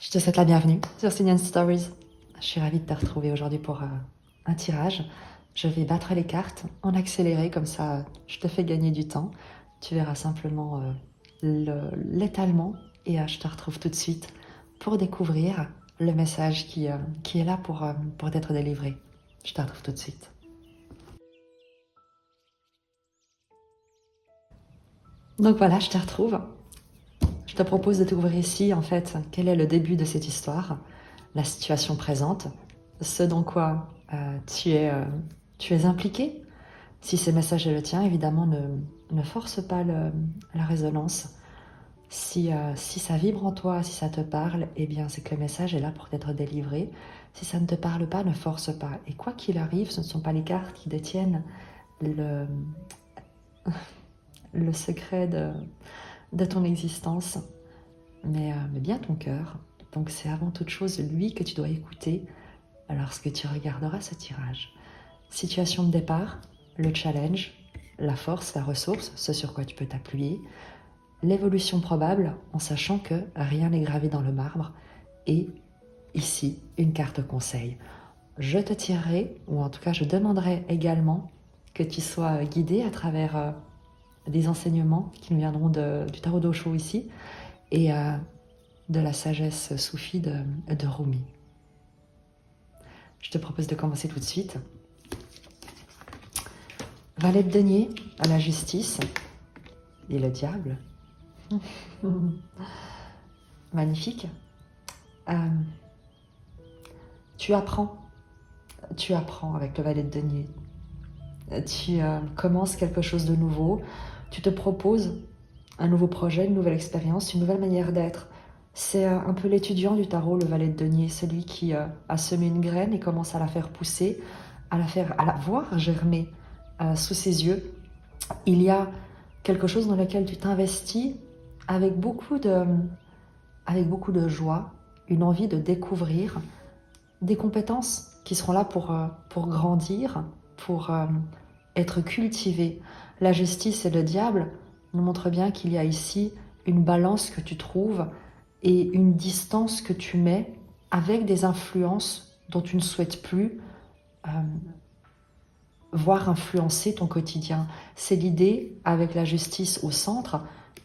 Je te souhaite la bienvenue sur Sinian Stories. Je suis ravie de te retrouver aujourd'hui pour un tirage. Je vais battre les cartes en accéléré, comme ça je te fais gagner du temps. Tu verras simplement l'étalement et je te retrouve tout de suite pour découvrir le message qui est là pour t'être délivré. Je te retrouve tout de suite. Donc voilà, je te retrouve. Je te propose de t'ouvrir ici, en fait, quel est le début de cette histoire, la situation présente, ce dans quoi tu es impliqué. Si ce message est le tien, évidemment, ne force pas la résonance. Si ça vibre en toi, si ça te parle, eh bien, c'est que le message est là pour t'être délivré. Si ça ne te parle pas, ne force pas. Et quoi qu'il arrive, ce ne sont pas les cartes qui détiennent le secret de ton existence, mais bien ton cœur. Donc c'est avant toute chose lui que tu dois écouter lorsque tu regarderas ce tirage. Situation de départ, le challenge, la force, la ressource, ce sur quoi tu peux t'appuyer, l'évolution probable en sachant que rien n'est gravé dans le marbre, et ici une carte conseil. Je te tirerai, ou en tout cas je demanderai également que tu sois guidé à travers des enseignements qui nous viendront du tarot d'Osho ici, et de la sagesse soufie de Rumi. Je te propose de commencer tout de suite. Valet de denier, à la justice, et le diable. Magnifique. Tu apprends avec le valet de denier. Tu commences quelque chose de nouveau, tu te proposes un nouveau projet, une nouvelle expérience, une nouvelle manière d'être. C'est un peu l'étudiant du tarot, le valet de denier, celui qui a semé une graine et commence à la faire pousser, à la voir germer sous ses yeux. Il y a quelque chose dans lequel tu t'investis avec beaucoup de joie, une envie de découvrir des compétences qui seront là pour grandir, pour être cultivées. La justice et le diable nous montrent bien qu'il y a ici une balance que tu trouves et une distance que tu mets avec des influences dont tu ne souhaites plus voir influencer ton quotidien. C'est l'idée, avec la justice au centre,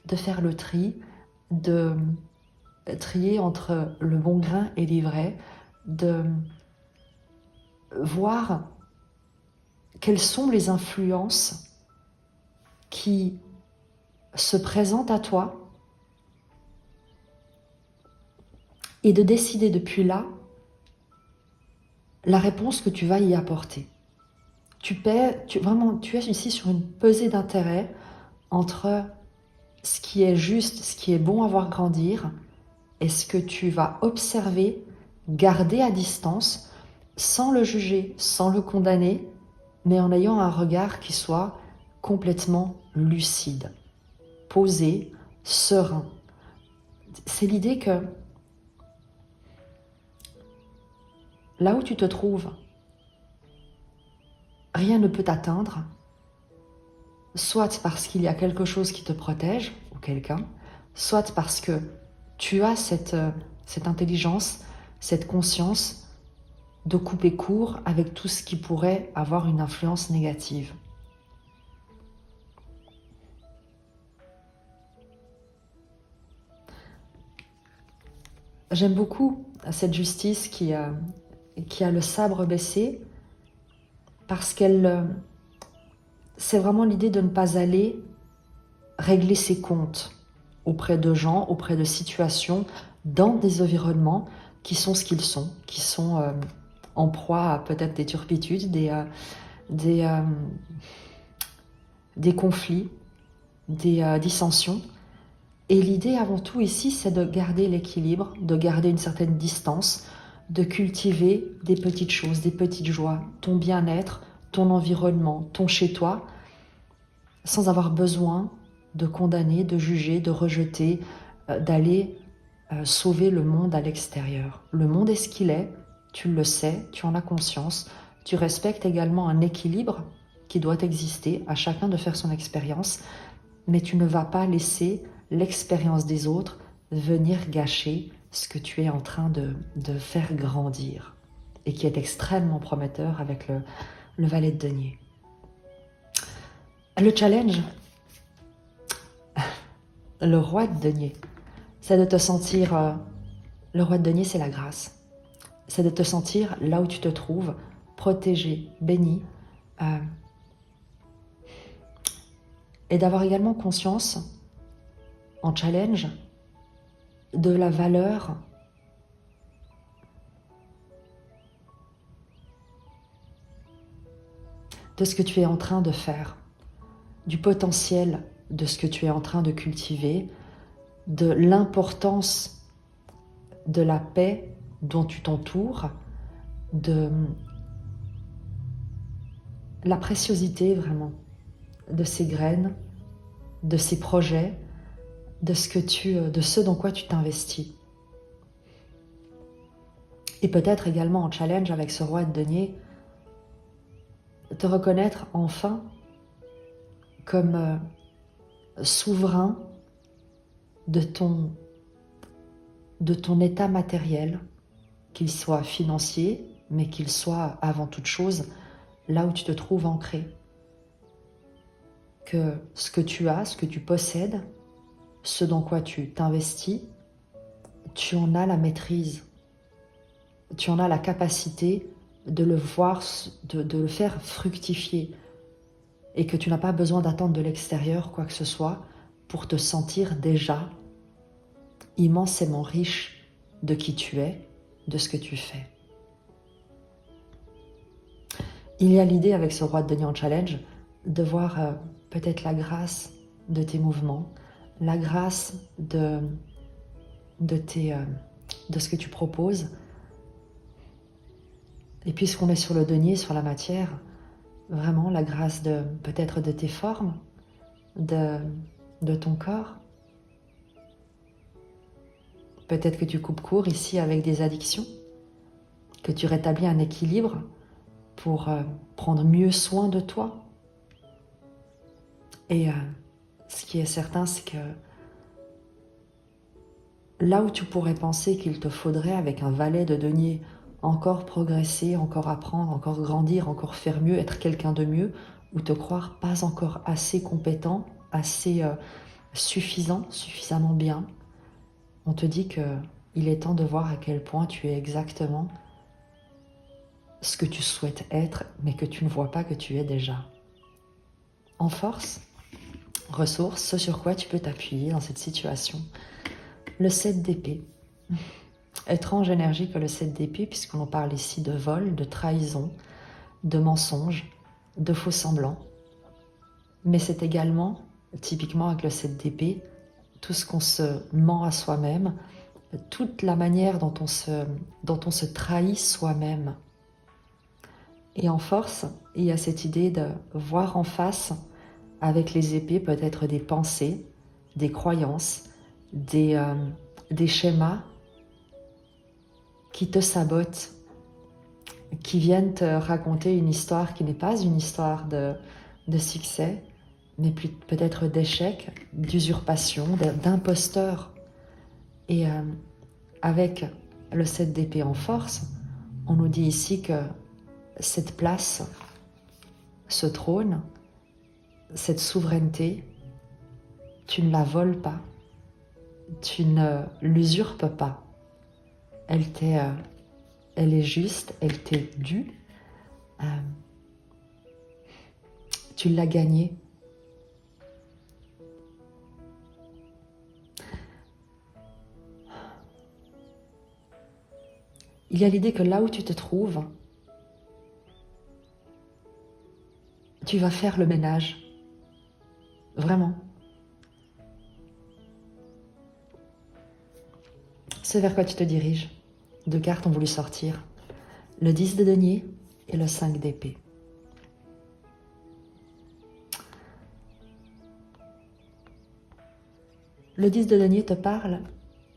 de faire le tri, de trier entre le bon grain et l'ivraie, de voir quelles sont les influences qui se présentent à toi et de décider depuis là la réponse que tu vas y apporter. Tu es ici sur une pesée d'intérêt entre ce qui est juste, ce qui est bon à voir grandir, et ce que tu vas observer, garder à distance, sans le juger, sans le condamner, mais en ayant un regard qui soit complètement lucide, posé, serein. C'est l'idée que là où tu te trouves, rien ne peut t'atteindre, soit parce qu'il y a quelque chose qui te protège, ou quelqu'un, soit parce que tu as cette intelligence, cette conscience de couper court avec tout ce qui pourrait avoir une influence négative. J'aime beaucoup cette justice qui a le sabre baissé, parce c'est vraiment l'idée de ne pas aller régler ses comptes auprès de gens, auprès de situations, dans des environnements qui sont ce qu'ils sont, qui sont en proie à peut-être des turpitudes, des conflits, des dissensions. Et l'idée avant tout ici, c'est de garder l'équilibre, de garder une certaine distance, de cultiver des petites choses, des petites joies, ton bien-être, ton environnement, ton chez-toi, sans avoir besoin de condamner, de juger, de rejeter, d'aller sauver le monde à l'extérieur. Le monde est ce qu'il est, tu le sais, tu en as conscience, tu respectes également un équilibre qui doit exister, à chacun de faire son expérience, mais tu ne vas pas laisser l'expérience des autres venir gâcher ce que tu es en train de faire grandir et qui est extrêmement prometteur avec le valet de denier. Le challenge, le roi de denier, c'est de te sentir... le roi de denier, c'est la grâce. C'est de te sentir là où tu te trouves, protégé, béni, et d'avoir également conscience, en challenge, de la valeur de ce que tu es en train de faire, du potentiel de ce que tu es en train de cultiver, de l'importance de la paix dont tu t'entoures, de la préciosité vraiment de ces graines, de ces projets, de ce dans quoi tu t'investis. Et peut-être également en challenge avec ce roi de denier, te reconnaître enfin comme souverain de ton état matériel, qu'il soit financier, mais qu'il soit avant toute chose là où tu te trouves ancré. Que ce que tu as, ce que tu possèdes, ce dans quoi tu t'investis, tu en as la maîtrise, tu en as la capacité de le voir, de le faire fructifier, et que tu n'as pas besoin d'attendre de l'extérieur quoi que ce soit pour te sentir déjà immensément riche de qui tu es, de ce que tu fais. Il y a l'idée avec ce roi de denier en challenge de voir peut-être la grâce de tes mouvements, la grâce de ce que tu proposes. Et puisqu'on est sur le denier, sur la matière, vraiment la grâce peut-être de tes formes, de ton corps. Peut-être que tu coupes court ici avec des addictions, que tu rétablis un équilibre pour prendre mieux soin de toi. Et ce qui est certain, c'est que là où tu pourrais penser qu'il te faudrait, avec un valet de denier, encore progresser, encore apprendre, encore grandir, encore faire mieux, être quelqu'un de mieux, ou te croire pas encore assez compétent, assez suffisant, suffisamment bien, on te dit qu'il est temps de voir à quel point tu es exactement ce que tu souhaites être, mais que tu ne vois pas que tu es déjà. En force, ressources, ce sur quoi tu peux t'appuyer dans cette situation. Le 7 d'épée. Étrange énergie que le 7 d'épée, puisqu'on parle ici de vol, de trahison, de mensonge, de faux semblants. Mais c'est également, typiquement avec le 7 d'épée, tout ce qu'on se ment à soi-même, toute la manière dont on se trahit soi-même. Et en force, il y a cette idée de voir en face, avec les épées, peut-être des pensées, des croyances, des schémas qui te sabotent, qui viennent te raconter une histoire qui n'est pas une histoire de succès, mais peut-être d'échec, d'usurpation, d'imposteur. Et avec le 7 d'épée en force, on nous dit ici que cette place, ce trône, cette souveraineté, tu ne la voles pas, tu ne l'usurpes pas. Elle est juste, elle t'est due. Tu l'as gagnée. Il y a l'idée que là où tu te trouves, tu vas faire le ménage. Vraiment. Ce vers quoi tu te diriges. Deux cartes ont voulu sortir. Le 10 de denier et le 5 d'épée. Le 10 de denier te parle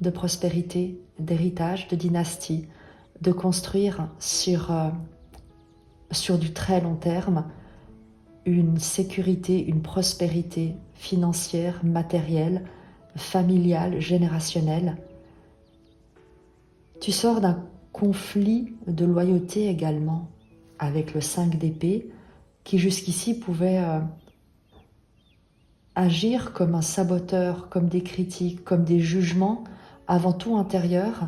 de prospérité, d'héritage, de dynastie, de construire sur du très long terme une sécurité, une prospérité financière, matérielle, familiale, générationnelle, Tu sors d'un conflit de loyauté également avec le 5 d'épée qui jusqu'ici pouvait agir comme un saboteur, comme des critiques, comme des jugements avant tout intérieurs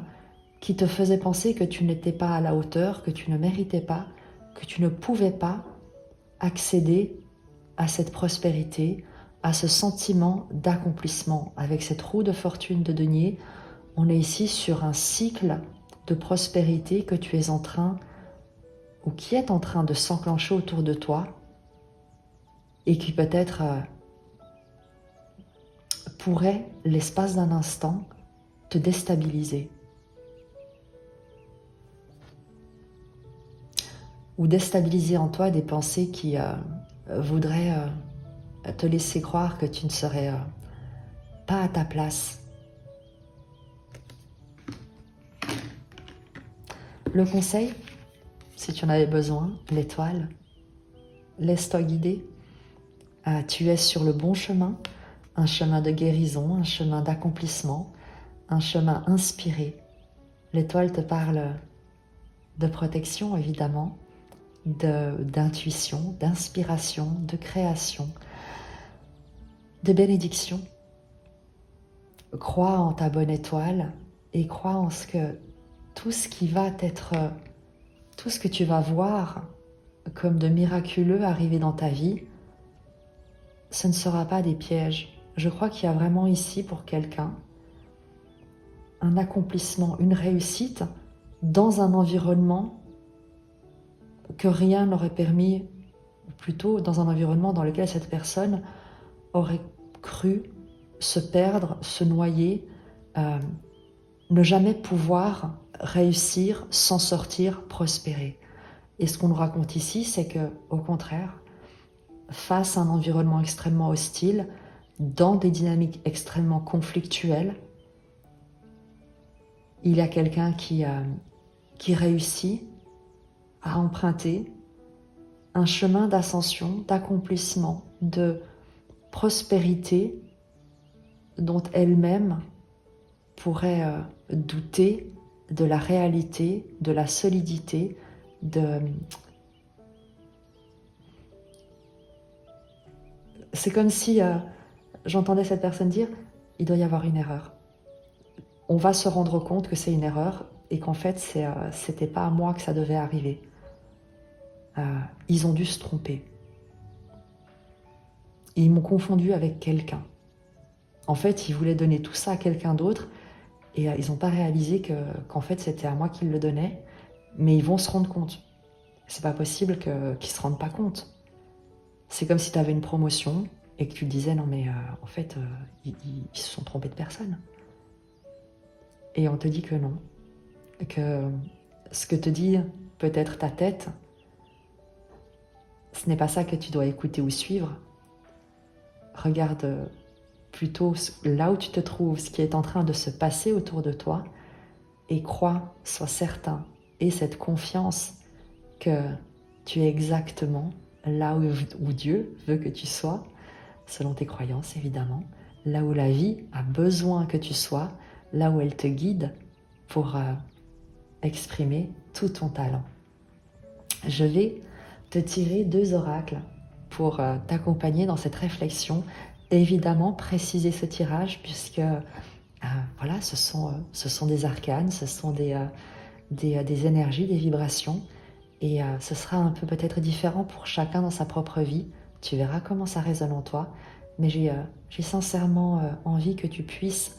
qui te faisaient penser que tu n'étais pas à la hauteur, que tu ne méritais pas, que tu ne pouvais pas accéder à cette prospérité, à ce sentiment d'accomplissement. Avec cette roue de fortune de denier, on est ici sur un cycle de prospérité que tu es en train, ou qui est en train de s'enclencher autour de toi, et qui peut-être pourrait, l'espace d'un instant, te déstabiliser. Ou déstabiliser en toi des pensées qui voudraient te laisser croire que tu ne serais pas à ta place. Le conseil, si tu en avais besoin, l'étoile, laisse-toi guider. Tu es sur le bon chemin, un chemin de guérison, un chemin d'accomplissement, un chemin inspiré. L'étoile te parle de protection, évidemment, d'intuition, d'inspiration, de création, de bénédiction. Crois en ta bonne étoile et crois en ce que tout ce qui va être, tout ce que tu vas voir comme de miraculeux arriver dans ta vie, ce ne sera pas des pièges. Je crois qu'il y a vraiment ici pour quelqu'un un accomplissement, une réussite dans un environnement que rien n'aurait permis, ou plutôt dans un environnement dans lequel cette personne aurait cru se perdre, se noyer, ne jamais pouvoir réussir, s'en sortir, prospérer. Et ce qu'on nous raconte ici, c'est que, au contraire, face à un environnement extrêmement hostile, dans des dynamiques extrêmement conflictuelles, il y a quelqu'un qui réussit à emprunter un chemin d'ascension, d'accomplissement, de prospérité dont elle-même pourrait douter de la réalité, de la solidité, C'est comme si j'entendais cette personne dire « il doit y avoir une erreur ». On va se rendre compte que c'est une erreur et qu'en fait, c'était pas à moi que ça devait arriver. Ils ont dû se tromper. Ils m'ont confondu avec quelqu'un. En fait, ils voulaient donner tout ça à quelqu'un d'autre et ils n'ont pas réalisé qu'en fait, c'était à moi qu'ils le donnaient, mais ils vont se rendre compte. C'est pas possible qu'ils ne se rendent pas compte. C'est comme si tu avais une promotion et que tu te disais « non mais en fait, ils se sont trompés de personne ». Et on te dit que non, que ce que te dit peut-être ta tête, ce n'est pas ça que tu dois écouter ou suivre. Regarde plutôt là où tu te trouves, ce qui est en train de se passer autour de toi, et crois, sois certain, aie cette confiance que tu es exactement là où Dieu veut que tu sois, selon tes croyances évidemment, là où la vie a besoin que tu sois, là où elle te guide pour exprimer tout ton talent. Je vais te tirer 2 oracles pour t'accompagner dans cette réflexion. Évidemment, préciser ce tirage puisque voilà, ce sont des arcanes, ce sont des énergies, des vibrations et ce sera un peu peut-être différent pour chacun dans sa propre vie. Tu verras comment ça résonne en toi, mais j'ai sincèrement envie que tu puisses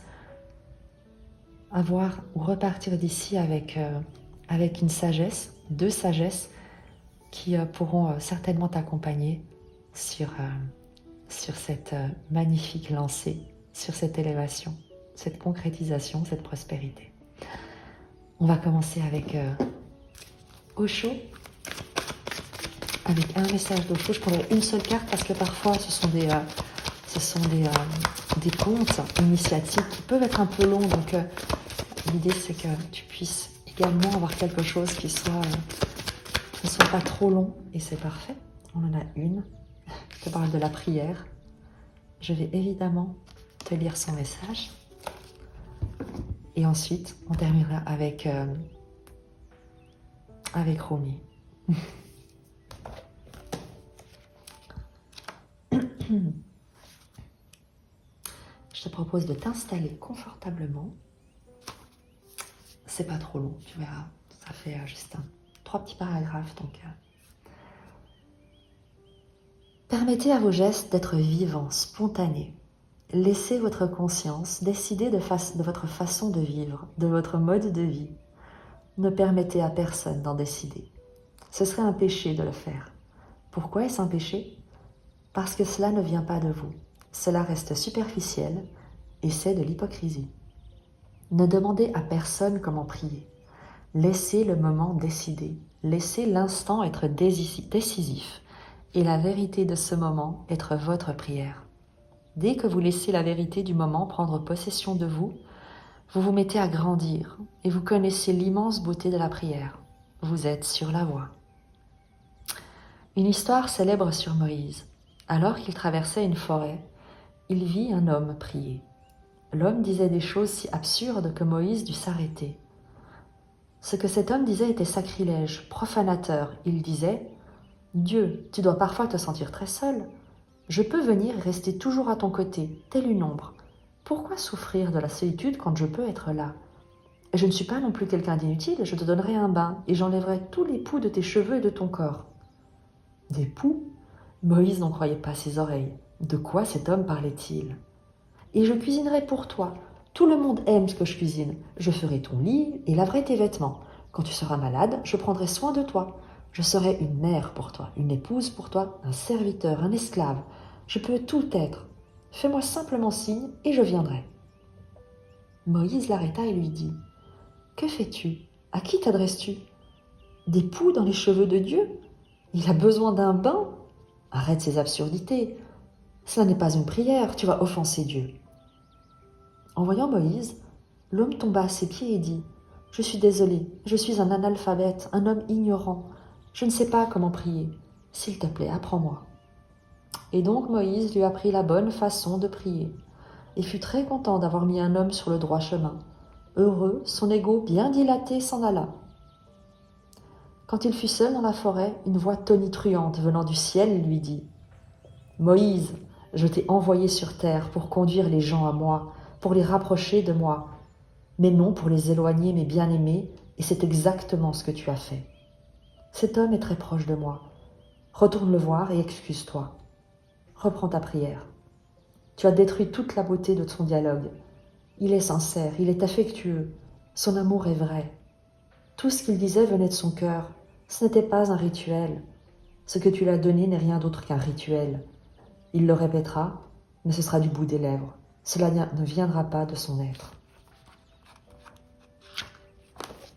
avoir ou repartir d'ici avec une sagesse, 2 sagesses qui pourront certainement t'accompagner sur cette magnifique lancée, sur cette élévation, cette concrétisation, cette prospérité. On va commencer avec Osho, avec un message d'Osho. Je prendrai une seule carte parce que parfois ce sont des contes initiatiques qui peuvent être un peu longs, donc l'idée c'est que tu puisses également avoir quelque chose qui ne soit pas trop long, et c'est parfait. On en a une qui te parle de la prière. Je vais évidemment te lire son message Et ensuite, on terminera avec Rumi. Je te propose de t'installer confortablement. C'est pas trop long, tu verras. Ça fait juste 3 petits paragraphes. Donc, permettez à vos gestes d'être vivants, spontanés. Laissez votre conscience décider de votre façon de vivre, de votre mode de vie. Ne permettez à personne d'en décider. Ce serait un péché de le faire. Pourquoi est-ce un péché? Parce que cela ne vient pas de vous. Cela reste superficiel et c'est de l'hypocrisie. Ne demandez à personne comment prier. Laissez le moment décider. Laissez l'instant être décisif et la vérité de ce moment être votre prière. Dès que vous laissez la vérité du moment prendre possession de vous, vous vous mettez à grandir et vous connaissez l'immense beauté de la prière. Vous êtes sur la voie. Une histoire célèbre sur Moïse. Alors qu'il traversait une forêt, il vit un homme prier. L'homme disait des choses si absurdes que Moïse dut s'arrêter. Ce que cet homme disait était sacrilège, profanateur. Il disait « Dieu, tu dois parfois te sentir très seul. Je peux venir et rester toujours à ton côté, telle une ombre. Pourquoi souffrir de la solitude quand je peux être là? Et je ne suis pas non plus quelqu'un d'inutile, je te donnerai un bain et j'enlèverai tous les poux de tes cheveux et de ton corps. » Des poux? Moïse n'en croyait pas ses oreilles. De quoi cet homme parlait-il? Et je cuisinerai pour toi. Tout le monde aime ce que je cuisine. Je ferai ton lit et laverai tes vêtements. Quand tu seras malade, je prendrai soin de toi. Je serai une mère pour toi, une épouse pour toi, un serviteur, un esclave. Je peux tout être. Fais-moi simplement signe et je viendrai. Moïse l'arrêta et lui dit « Que fais-tu? À qui t'adresses-tu? Des poux dans les cheveux de Dieu? Il a besoin d'un bain? Arrête ces absurdités. Cela n'est pas une prière, tu vas offenser Dieu. » En voyant Moïse, l'homme tomba à ses pieds et dit « Je suis désolé, je suis un analphabète, un homme ignorant. Je ne sais pas comment prier. S'il te plaît, apprends-moi. » Et donc Moïse lui apprit la bonne façon de prier et fut très content d'avoir mis un homme sur le droit chemin. Heureux, son ego bien dilaté s'en alla. Quand il fut seul dans la forêt, une voix tonitruante venant du ciel lui dit « Moïse, je t'ai envoyé sur terre pour conduire les gens à moi, pour les rapprocher de moi, mais non pour les éloigner, mes bien-aimés, et c'est exactement ce que tu as fait. Cet homme est très proche de moi. Retourne le voir et excuse-toi. Reprends ta prière. Tu as détruit toute la beauté de son dialogue. Il est sincère, il est affectueux, son amour est vrai. Tout ce qu'il disait venait de son cœur. Ce n'était pas un rituel. Ce que tu lui as donné n'est rien d'autre qu'un rituel. Il le répétera, mais ce sera du bout des lèvres. Cela ne viendra pas de son être. »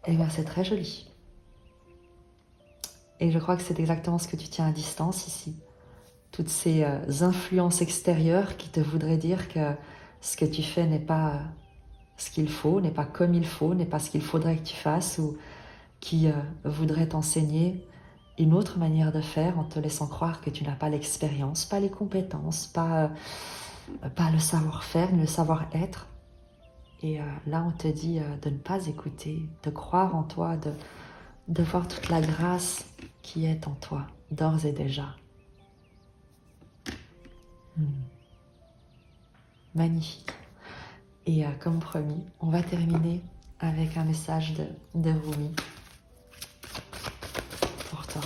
Eh bien, c'est très joli. Et je crois que c'est exactement ce que tu tiens à distance ici. Toutes ces influences extérieures qui te voudraient dire que ce que tu fais n'est pas ce qu'il faut, n'est pas comme il faut, n'est pas ce qu'il faudrait que tu fasses, ou qui voudraient t'enseigner une autre manière de faire en te laissant croire que tu n'as pas l'expérience, pas les compétences, pas le savoir-faire, ni le savoir-être. Et là, on te dit de ne pas écouter, de croire en toi, de voir toute la grâce qui est en toi, d'ores et déjà. Magnifique. Et comme promis, on va terminer avec un message de Rumi pour toi.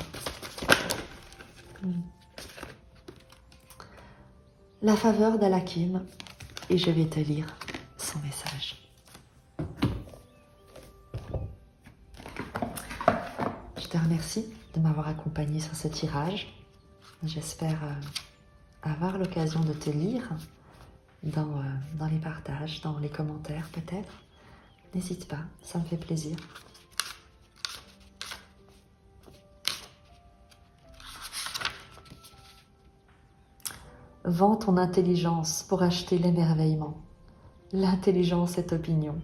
La faveur d'Al-Hakim, et je vais te lire son message. Je te remercie de m'avoir accompagné sur ce tirage. J'espère avoir l'occasion de te lire dans les partages, dans les commentaires peut-être. N'hésite pas, ça me fait plaisir. Vends ton intelligence pour acheter l'émerveillement. L'intelligence est opinion,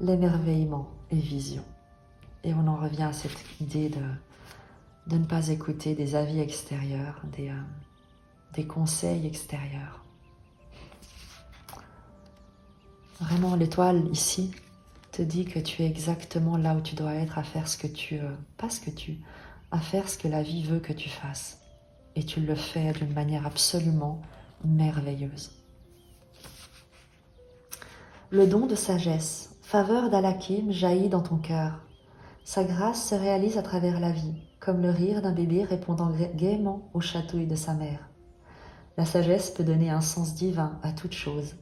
l'émerveillement est vision. Et on en revient à cette idée de ne pas écouter des avis extérieurs, des conseils extérieurs. Vraiment, l'étoile ici te dit que tu es exactement là où tu dois être à faire à faire ce que la vie veut que tu fasses. Et tu le fais d'une manière absolument merveilleuse. Le don de sagesse, faveur d'Alakim jaillit dans ton cœur. Sa grâce se réalise à travers la vie, comme le rire d'un bébé répondant gaiement aux chatouilles de sa mère. La sagesse peut donner un sens divin à toute chose,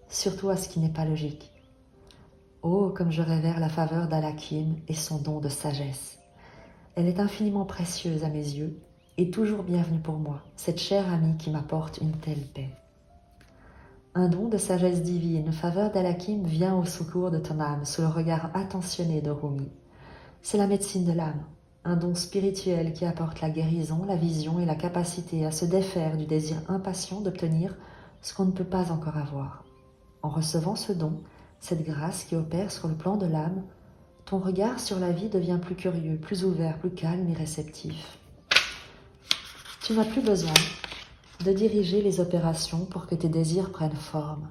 surtout à ce qui n'est pas logique. Oh, comme je révère la faveur d'Alakim et son don de sagesse. Elle est infiniment précieuse à mes yeux et toujours bienvenue pour moi, cette chère amie qui m'apporte une telle paix. Un don de sagesse divine, faveur d'Alakim vient au secours de ton âme sous le regard attentionné de Rumi. C'est la médecine de l'âme, un don spirituel qui apporte la guérison, la vision et la capacité à se défaire du désir impatient d'obtenir ce qu'on ne peut pas encore avoir. En recevant ce don, cette grâce qui opère sur le plan de l'âme, ton regard sur la vie devient plus curieux, plus ouvert, plus calme et réceptif. Tu n'as plus besoin de diriger les opérations pour que tes désirs prennent forme.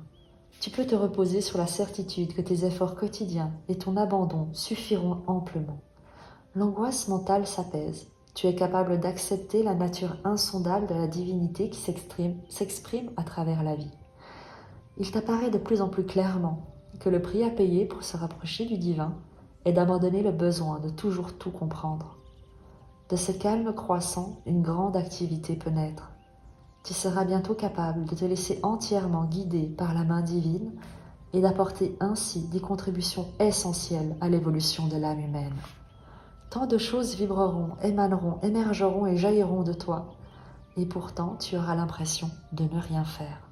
Tu peux te reposer sur la certitude que tes efforts quotidiens et ton abandon suffiront amplement. L'angoisse mentale s'apaise. Tu es capable d'accepter la nature insondable de la divinité qui s'exprime à travers la vie. Il t'apparaît de plus en plus clairement que le prix à payer pour se rapprocher du divin est d'abandonner le besoin de toujours tout comprendre. De ce calme croissant, une grande activité peut naître. Tu seras bientôt capable de te laisser entièrement guider par la main divine et d'apporter ainsi des contributions essentielles à l'évolution de l'âme humaine. Tant de choses vibreront, émaneront, émergeront et jailliront de toi, et pourtant tu auras l'impression de ne rien faire.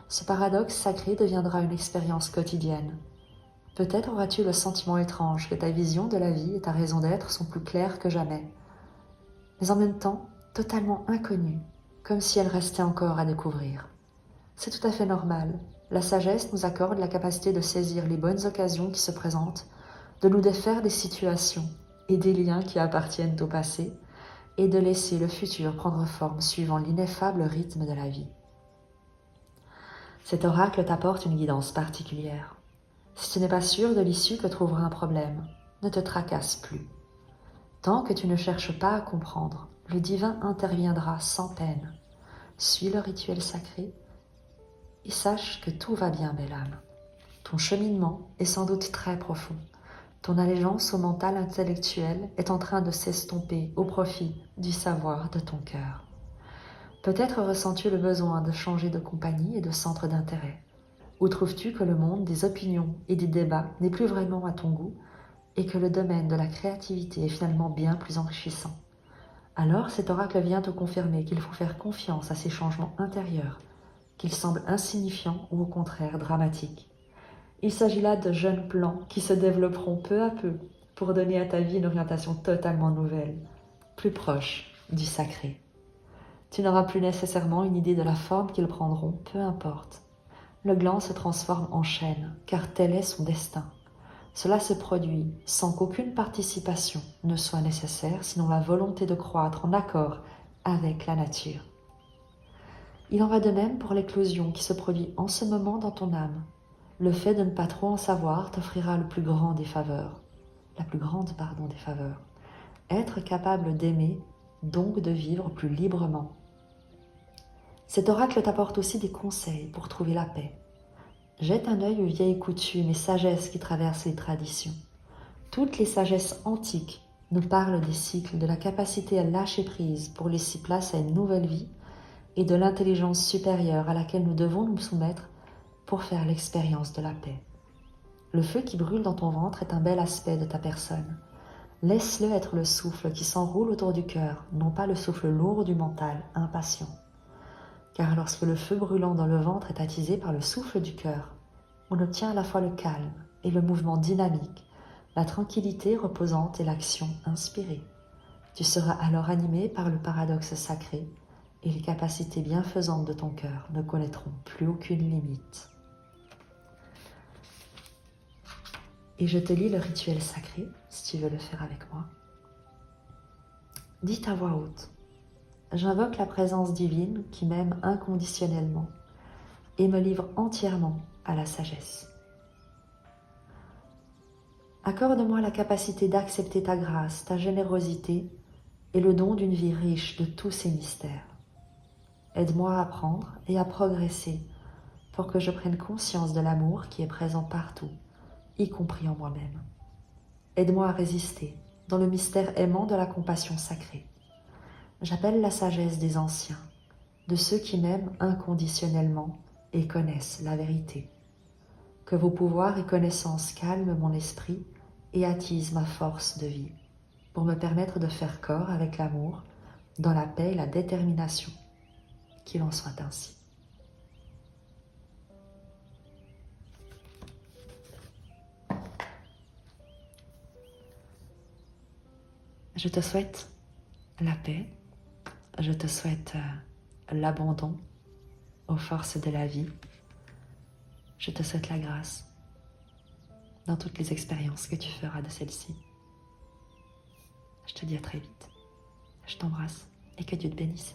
Ce paradoxe sacré deviendra une expérience quotidienne. Peut-être auras-tu le sentiment étrange que ta vision de la vie et ta raison d'être sont plus claires que jamais, mais en même temps totalement inconnues, comme si elles restaient encore à découvrir. C'est tout à fait normal. La sagesse nous accorde la capacité de saisir les bonnes occasions qui se présentent, de nous défaire des situations et des liens qui appartiennent au passé, et de laisser le futur prendre forme suivant l'ineffable rythme de la vie. Cet oracle t'apporte une guidance particulière. Si tu n'es pas sûr de l'issue que trouvera un problème, ne te tracasse plus. Tant que tu ne cherches pas à comprendre, le divin interviendra sans peine. Suis le rituel sacré et sache que tout va bien, belle âme. Ton cheminement est sans doute très profond. Ton allégeance au mental intellectuel est en train de s'estomper au profit du savoir de ton cœur. Peut-être ressens-tu le besoin de changer de compagnie et de centre d'intérêt. Ou trouves-tu que le monde des opinions et des débats n'est plus vraiment à ton goût et que le domaine de la créativité est finalement bien plus enrichissant? Alors cet oracle vient te confirmer qu'il faut faire confiance à ces changements intérieurs, qu'ils semblent insignifiants ou au contraire dramatiques. Il s'agit là de jeunes plans qui se développeront peu à peu pour donner à ta vie une orientation totalement nouvelle, plus proche du sacré. Tu n'auras plus nécessairement une idée de la forme qu'ils prendront, peu importe. Le gland se transforme en chêne, car tel est son destin. Cela se produit sans qu'aucune participation ne soit nécessaire, sinon la volonté de croître en accord avec la nature. Il en va de même pour l'éclosion qui se produit en ce moment dans ton âme. Le fait de ne pas trop en savoir t'offrira la plus grande des faveurs. Être capable d'aimer, donc de vivre plus librement. Cet oracle t'apporte aussi des conseils pour trouver la paix. Jette un œil aux vieilles coutumes et sagesses qui traversent les traditions. Toutes les sagesses antiques nous parlent des cycles, de la capacité à lâcher prise pour laisser place à une nouvelle vie et de l'intelligence supérieure à laquelle nous devons nous soumettre pour faire l'expérience de la paix. Le feu qui brûle dans ton ventre est un bel aspect de ta personne. Laisse-le être le souffle qui s'enroule autour du cœur, non pas le souffle lourd du mental, impatient. Car lorsque le feu brûlant dans le ventre est attisé par le souffle du cœur, on obtient à la fois le calme et le mouvement dynamique, la tranquillité reposante et l'action inspirée. Tu seras alors animé par le paradoxe sacré et les capacités bienfaisantes de ton cœur ne connaîtront plus aucune limite. Et je te lis le rituel sacré, si tu veux le faire avec moi. Dis à voix haute: j'invoque la présence divine qui m'aime inconditionnellement et me livre entièrement à la sagesse. Accorde-moi la capacité d'accepter ta grâce, ta générosité et le don d'une vie riche de tous ces mystères. Aide-moi à apprendre et à progresser pour que je prenne conscience de l'amour qui est présent partout, y compris en moi-même. Aide-moi à résister dans le mystère aimant de la compassion sacrée. J'appelle la sagesse des anciens, de ceux qui m'aiment inconditionnellement et connaissent la vérité. Que vos pouvoirs et connaissances calment mon esprit et attisent ma force de vie, pour me permettre de faire corps avec l'amour, dans la paix et la détermination. Qu'il en soit ainsi. Je te souhaite la paix, je te souhaite l'abandon aux forces de la vie. Je te souhaite la grâce dans toutes les expériences que tu feras de celle-ci. Je te dis à très vite. Je t'embrasse et que Dieu te bénisse.